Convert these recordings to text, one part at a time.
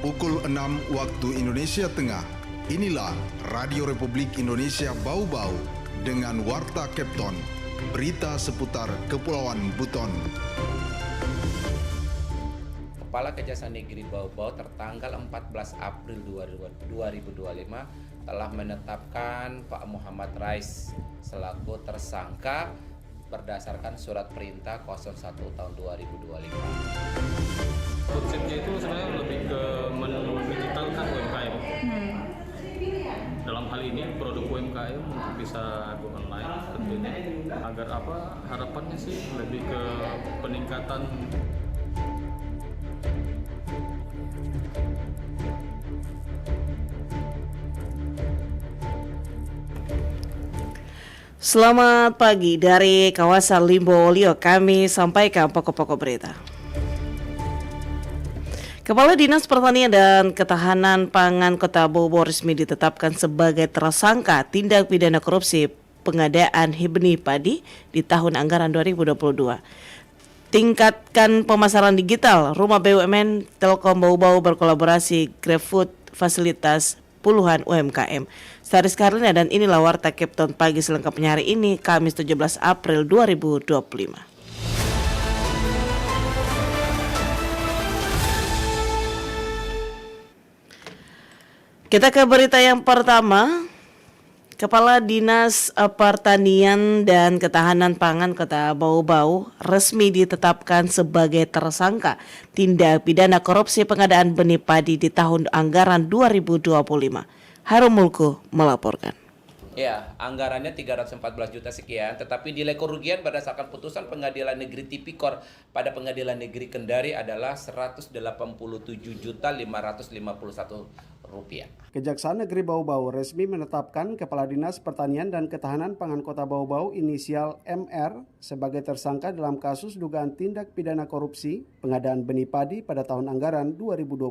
Pukul 6 waktu Indonesia Tengah. Inilah Radio Republik Indonesia Bau-Bau dengan Warta Kepton. Berita seputar Kepulauan Buton. Kepala Kejaksaan Negeri Bau-Bau tertanggal 14 April 2025 telah menetapkan Pak Muhammad Rais selaku tersangka berdasarkan surat perintah 01 tahun 2025. Konsepnya itu sebenarnya lebih ke mendigitalkan UMKM. Dalam hal ini produk UMKM untuk bisa go online tentunya agar harapannya sih lebih ke peningkatan. Selamat pagi dari kawasan Limbolio, kami sampaikan pokok-pokok berita. Kepala Dinas Pertanian dan Ketahanan Pangan Kota Bau-Bau resmi ditetapkan sebagai tersangka tindak pidana korupsi pengadaan benih padi di tahun anggaran 2022. Tingkatkan pemasaran digital, Rumah BUMN Telkom Bau-Bau berkolaborasi GrabFood fasilitas puluhan UMKM. Saris Karlina dan inilah Warta Kepton pagi selengkapnya hari ini, Kamis 17 April 2025. Kita ke berita yang pertama. Kepala Dinas Pertanian dan Ketahanan Pangan Kota Bau-Bau resmi ditetapkan sebagai tersangka tindak pidana korupsi pengadaan benih padi di tahun anggaran 2025. Harum Mulku melaporkan. Ya, anggarannya 314 juta sekian, tetapi nilai kerugian berdasarkan putusan Pengadilan Negeri Tipikor pada Pengadilan Negeri Kendari adalah Rp187.551. Kejaksaan Negeri Bau-Bau resmi menetapkan Kepala Dinas Pertanian dan Ketahanan Pangan Kota Bau-Bau inisial MR sebagai tersangka dalam kasus dugaan tindak pidana korupsi pengadaan benih padi pada tahun anggaran 2022.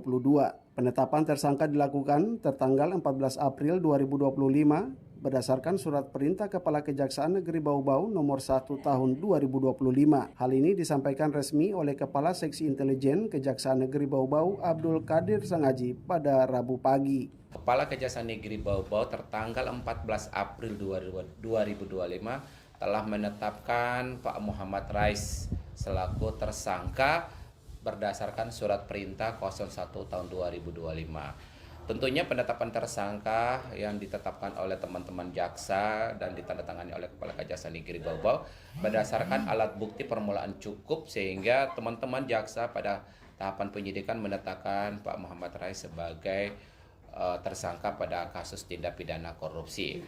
Penetapan tersangka dilakukan tertanggal 14 April 2025 berdasarkan surat perintah Kepala Kejaksaan Negeri Bau-Bau nomor 1 tahun 2025. Hal ini disampaikan resmi oleh Kepala Seksi Intelijen Kejaksaan Negeri Bau-Bau Abdul Qadir Sangaji pada Rabu pagi. Kepala Kejaksaan Negeri Bau-Bau tertanggal 14 April 2025 telah menetapkan Pak Muhammad Rais selaku tersangka berdasarkan surat perintah 01 tahun 2025. Tentunya penetapan tersangka yang ditetapkan oleh teman-teman jaksa dan ditandatangani oleh Kepala Kejaksaan Negeri Bau-Bau berdasarkan alat bukti permulaan cukup sehingga teman-teman jaksa pada tahapan penyidikan menetapkan Pak Muhammad Rais sebagai tersangka pada kasus tindak pidana korupsi.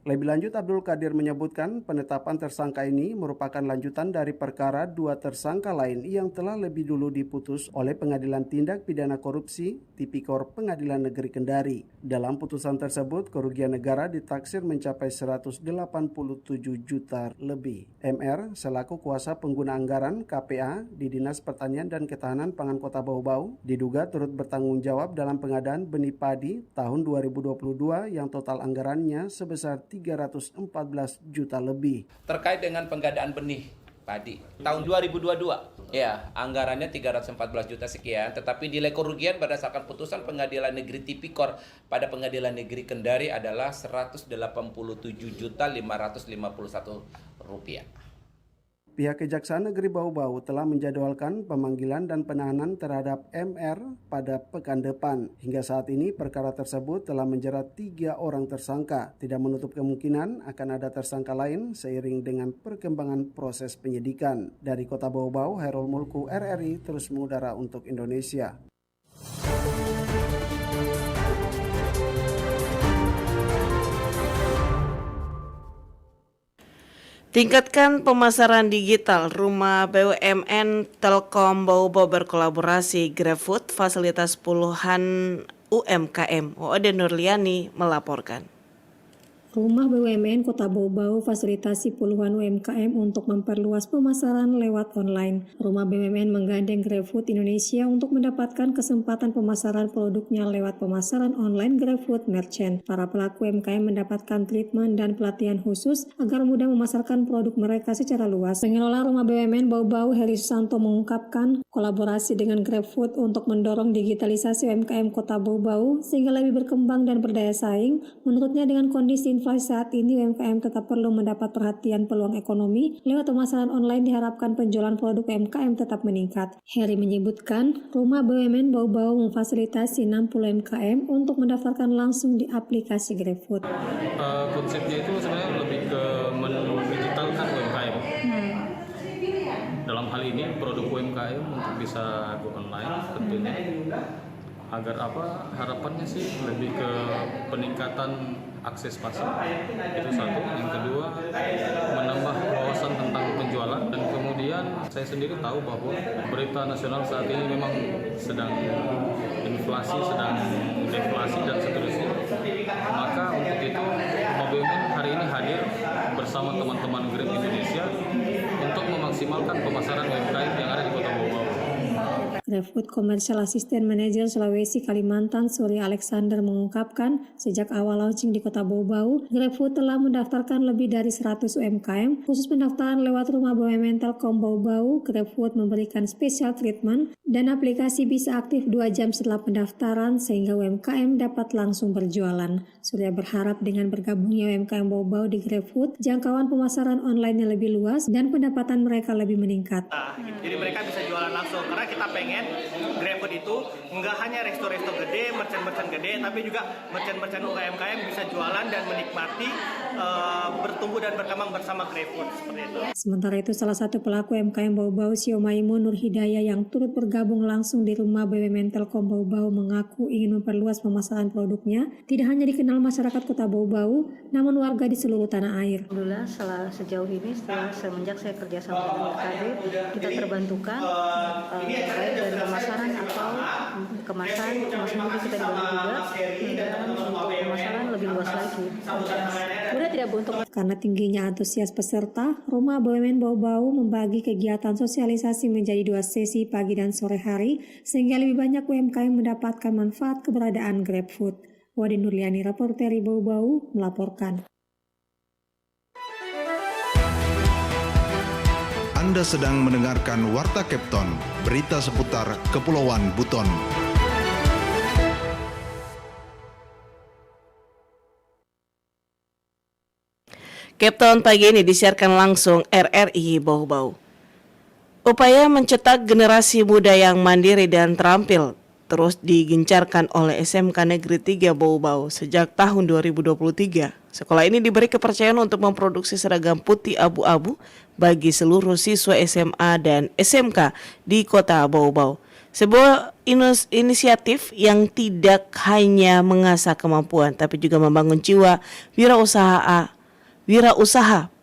Lebih lanjut, Abdul Qadir menyebutkan penetapan tersangka ini merupakan lanjutan dari perkara dua tersangka lain yang telah lebih dulu diputus oleh Pengadilan Tindak Pidana Korupsi Tipikor Pengadilan Negeri Kendari. Dalam putusan tersebut, kerugian negara ditaksir mencapai 187 juta lebih. MR selaku kuasa pengguna anggaran KPA di Dinas Pertanian dan Ketahanan Pangan Kota Bau-Bau diduga turut bertanggung jawab dalam pengadaan benih padi tahun 2022 yang total anggarannya sebesar 314 juta lebih. Terkait dengan pengadaan benih padi tahun 2022, ya anggarannya 314 juta sekian, tetapi nilai kerugian berdasarkan putusan Pengadilan Negeri Tipikor pada Pengadilan Negeri Kendari adalah Rp187.551. Pihak Kejaksaan Negeri Bau-Bau telah menjadwalkan pemanggilan dan penahanan terhadap MR pada pekan depan. Hingga saat ini perkara tersebut telah menjerat 3 orang tersangka. Tidak menutup kemungkinan akan ada tersangka lain seiring dengan perkembangan proses penyidikan. Dari Kota Bau-Bau, Hairul Mulku RRI terus mengudara untuk Indonesia. Tingkatkan pemasaran digital, Rumah BUMN Telkom Bau-Bau berkolaborasi GrabFood fasilitas puluhan UMKM. Ode Nurliani melaporkan. Rumah BUMN Kota Bau-Bau fasilitasi puluhan UMKM untuk memperluas pemasaran lewat online. Rumah BUMN menggandeng GrabFood Indonesia untuk mendapatkan kesempatan pemasaran produknya lewat pemasaran online GrabFood Merchant. Para pelaku UMKM mendapatkan treatment dan pelatihan khusus agar mudah memasarkan produk mereka secara luas. Pengelola Rumah BUMN Bau-Bau Heri Susanto mengungkapkan kolaborasi dengan GrabFood untuk mendorong digitalisasi UMKM Kota Bau-Bau sehingga lebih berkembang dan berdaya saing. Menurutnya dengan kondisi inflasi saat ini UMKM tetap perlu mendapat perhatian peluang ekonomi. Lewat pemasaran online diharapkan penjualan produk UMKM tetap meningkat. Heri menyebutkan rumah BUMN Bau-Bau memfasilitasi 60 UMKM untuk mendaftarkan langsung di aplikasi GrabFood. Konsepnya itu sebenarnya lebih ke mendigitalkan UMKM. Dalam hal ini produk UMKM untuk bisa go online tentunya agar harapannya sih lebih ke peningkatan akses pasar, itu satu. Yang kedua, menambah wawasan tentang penjualan, dan kemudian saya sendiri tahu bahwa berita nasional saat ini memang sedang inflasi, sedang deflasi dan seterusnya. Maka untuk itu BUMN hari ini hadir bersama teman-teman Grab Indonesia untuk memaksimalkan pemasaran UMKM yang ada di Kota Bau-Bau. GrabFood Commercial Assistant Manager Sulawesi Kalimantan Surya Alexander mengungkapkan sejak awal launching di Kota Bau-Bau, GrabFood telah mendaftarkan lebih dari 100 UMKM. Khusus pendaftaran lewat Rumah BUMN Telkom Bau-Bau, GrabFood memberikan special treatment dan aplikasi bisa aktif 2 jam setelah pendaftaran sehingga UMKM dapat langsung berjualan. Surya berharap dengan bergabungnya UMKM Bau-Bau di GrabFood, jangkauan pemasaran online-nya lebih luas dan pendapatan mereka lebih meningkat. Jadi mereka bisa jualan langsung karena kita pengen GrabFood itu nggak hanya resto-resto gede, merchant-merchant gede, tapi juga merchant-merchant UMKM bisa jualan dan menikmati bertumbuh dan berkembang bersama GrabFood seperti itu. Sementara itu salah satu pelaku UMKM Bau-Bau Sio Maimun Nur Hidayah yang turut bergabung langsung di Rumah BUMN Telkom Bau-Bau mengaku ingin memperluas pemasaran produknya tidak hanya dikenal masyarakat Kota Bau-Bau, namun warga di seluruh tanah air. Alhamdulillah sejauh ini semenjak saya kerja sama dengan KD, kita terbantukan baik dari pemasaran atau kemasan juga kita dibantu juga, dan untuk pemasaran lebih luas lagi. Sudah tidak untuk karena tingginya antusias peserta, Rumah BUMN Bau-Bau membagi kegiatan sosialisasi menjadi 2 sesi pagi dan sore hari sehingga lebih banyak UMKM mendapatkan manfaat keberadaan GrabFood. Wadi Nurliani, reporter Bau-Bau, melaporkan. Anda sedang mendengarkan Warta Kepton, berita seputar Kepulauan Buton. Kepton pagi ini disiarkan langsung RRI Bau-Bau. Upaya mencetak generasi muda yang mandiri dan terampil terus digencarkan oleh SMK Negeri 3 Bau-Bau sejak tahun 2023. Sekolah ini diberi kepercayaan untuk memproduksi seragam putih abu-abu bagi seluruh siswa SMA dan SMK di Kota Bau-Bau. Sebuah inisiatif yang tidak hanya mengasah kemampuan tapi juga membangun jiwa wirausaha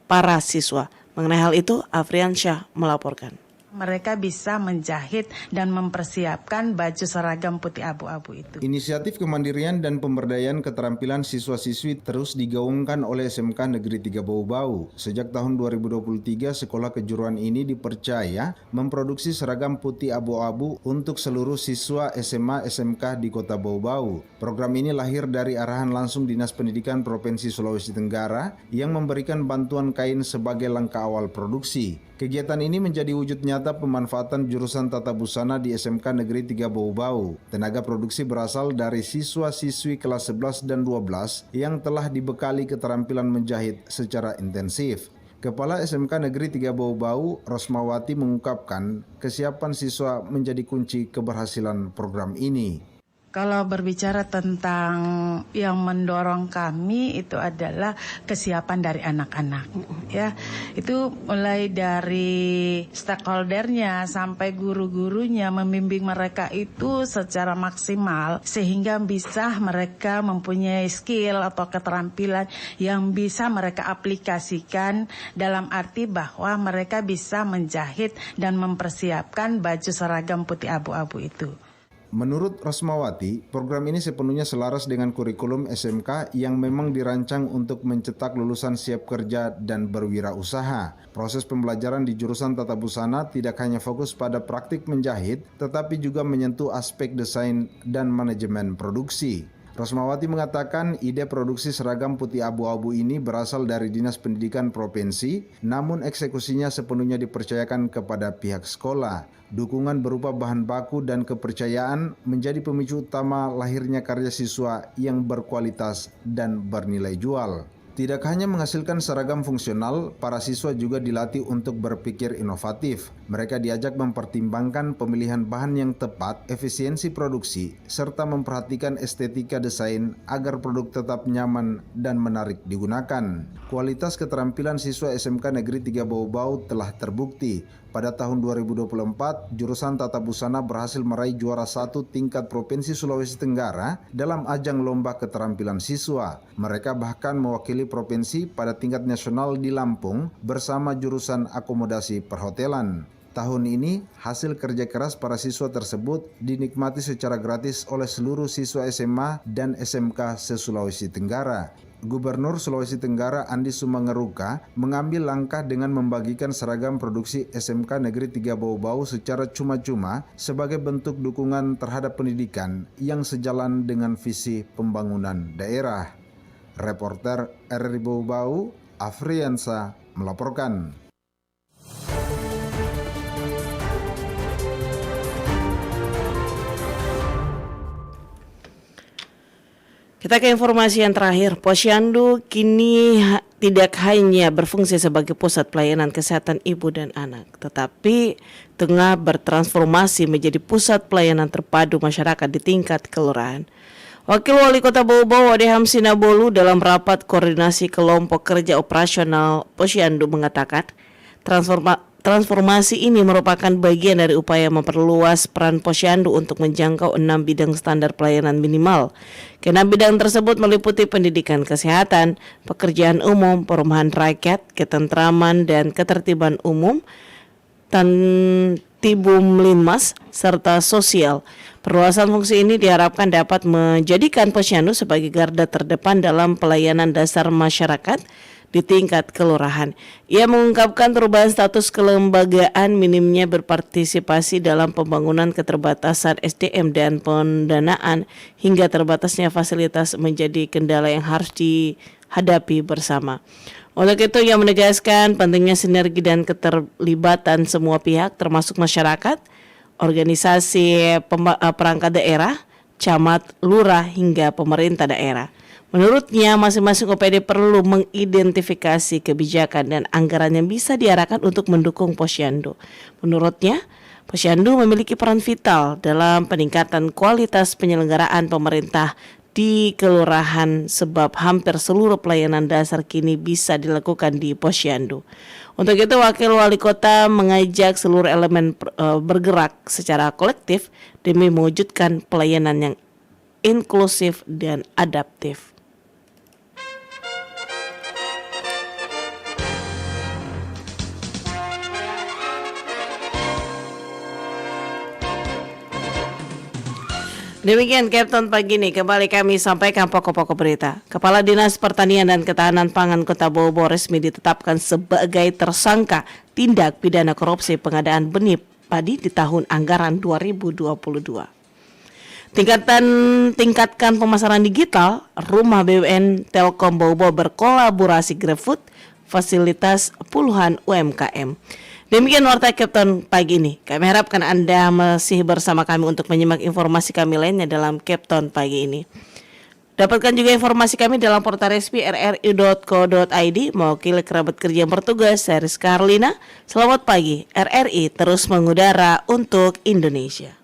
para siswa. Mengenai hal itu, Afriansyah melaporkan. Mereka bisa menjahit dan mempersiapkan baju seragam putih abu-abu itu. Inisiatif kemandirian dan pemberdayaan keterampilan siswa-siswi terus digaungkan oleh SMK Negeri 3 Bau-Bau. Sejak tahun 2023, sekolah kejuruan ini dipercaya memproduksi seragam putih abu-abu untuk seluruh siswa SMA SMK di Kota Bau-Bau. Program ini lahir dari arahan langsung Dinas Pendidikan Provinsi Sulawesi Tenggara yang memberikan bantuan kain sebagai langkah awal produksi. Kegiatan ini menjadi wujud nyata pemanfaatan jurusan tata busana di SMK Negeri 3 Bau-Bau. Tenaga produksi berasal dari siswa-siswi kelas 11 dan 12 yang telah dibekali keterampilan menjahit secara intensif. Kepala SMK Negeri 3 Bau-Bau, Rosmawati, mengungkapkan kesiapan siswa menjadi kunci keberhasilan program ini. Kalau berbicara tentang yang mendorong kami itu adalah kesiapan dari anak-anak, ya. Itu mulai dari stakeholdernya sampai guru-gurunya membimbing mereka itu secara maksimal sehingga bisa mereka mempunyai skill atau keterampilan yang bisa mereka aplikasikan dalam arti bahwa mereka bisa menjahit dan mempersiapkan baju seragam putih abu-abu itu. Menurut Rosmawati, program ini sepenuhnya selaras dengan kurikulum SMK yang memang dirancang untuk mencetak lulusan siap kerja dan berwirausaha. Proses pembelajaran di jurusan Tata Busana tidak hanya fokus pada praktik menjahit, tetapi juga menyentuh aspek desain dan manajemen produksi. Rosmawati mengatakan ide produksi seragam putih abu-abu ini berasal dari Dinas Pendidikan Provinsi, namun eksekusinya sepenuhnya dipercayakan kepada pihak sekolah. Dukungan berupa bahan baku dan kepercayaan menjadi pemicu utama lahirnya karya siswa yang berkualitas dan bernilai jual. Tidak hanya menghasilkan seragam fungsional, para siswa juga dilatih untuk berpikir inovatif. Mereka diajak mempertimbangkan pemilihan bahan yang tepat, efisiensi produksi, serta memperhatikan estetika desain agar produk tetap nyaman dan menarik digunakan. Kualitas keterampilan siswa SMK Negeri 3 Bau-Bau telah terbukti. Pada tahun 2024, jurusan Tata Busana berhasil meraih juara 1 tingkat Provinsi Sulawesi Tenggara dalam ajang lomba keterampilan siswa. Mereka bahkan mewakili provinsi pada tingkat nasional di Lampung bersama jurusan akomodasi perhotelan. Tahun ini, hasil kerja keras para siswa tersebut dinikmati secara gratis oleh seluruh siswa SMA dan SMK se-Sulawesi Tenggara. Gubernur Sulawesi Tenggara Andi Sumangeruka mengambil langkah dengan membagikan seragam produksi SMK Negeri 3 Bau-Bau secara cuma-cuma sebagai bentuk dukungan terhadap pendidikan yang sejalan dengan visi pembangunan daerah. Reporter RRI Bau-Bau, Afriansa melaporkan. Kita ke informasi yang terakhir. Posyandu kini tidak hanya berfungsi sebagai pusat pelayanan kesehatan ibu dan anak, tetapi tengah bertransformasi menjadi pusat pelayanan terpadu masyarakat di tingkat kelurahan. Wakil Wali Kota Bau-Bau Adeham Sinabolu dalam rapat koordinasi kelompok kerja operasional Posyandu mengatakan transformasi ini merupakan bagian dari upaya memperluas peran Posyandu untuk menjangkau 6 bidang standar pelayanan minimal. Keenam bidang tersebut meliputi pendidikan kesehatan, pekerjaan umum, perumahan rakyat, ketentraman dan ketertiban umum, Tantibum Linmas, serta sosial. Perluasan fungsi ini diharapkan dapat menjadikan Posyandu sebagai garda terdepan dalam pelayanan dasar masyarakat di tingkat kelurahan. Ia mengungkapkan perubahan status kelembagaan, minimnya berpartisipasi dalam pembangunan, keterbatasan SDM dan pendanaan, hingga terbatasnya fasilitas menjadi kendala yang harus dihadapi bersama. Untuk itu ia menegaskan pentingnya sinergi dan keterlibatan semua pihak termasuk masyarakat, organisasi perangkat daerah, camat, lurah hingga pemerintah daerah. Menurutnya, masing-masing OPD perlu mengidentifikasi kebijakan dan anggaran yang bisa diarahkan untuk mendukung Posyandu. Menurutnya, Posyandu memiliki peran vital dalam peningkatan kualitas penyelenggaraan pemerintah di kelurahan sebab hampir seluruh pelayanan dasar kini bisa dilakukan di Posyandu. Untuk itu, Wakil Wali Kota mengajak seluruh elemen bergerak secara kolektif demi mewujudkan pelayanan yang inklusif dan adaptif. Demikian Captain pagi ini, kembali kami sampaikan pokok-pokok berita. Kepala Dinas Pertanian dan Ketahanan Pangan Kota Bau-Bau resmi ditetapkan sebagai tersangka tindak pidana korupsi pengadaan benih padi di tahun anggaran 2022. Tingkatkan pemasaran digital, Rumah BUMN Telkom Bau-Bau berkolaborasi GrabFood, fasilitas puluhan UMKM. Demikian Warta Captain pagi ini. Kami harapkan Anda masih bersama kami untuk menyimak informasi kami lainnya dalam Captain pagi ini. Dapatkan juga informasi kami dalam portal resmi rri.co.id. Mewakili kerabat kerja yang bertugas, saya Rizka Harlina. Selamat pagi, RRI terus mengudara untuk Indonesia.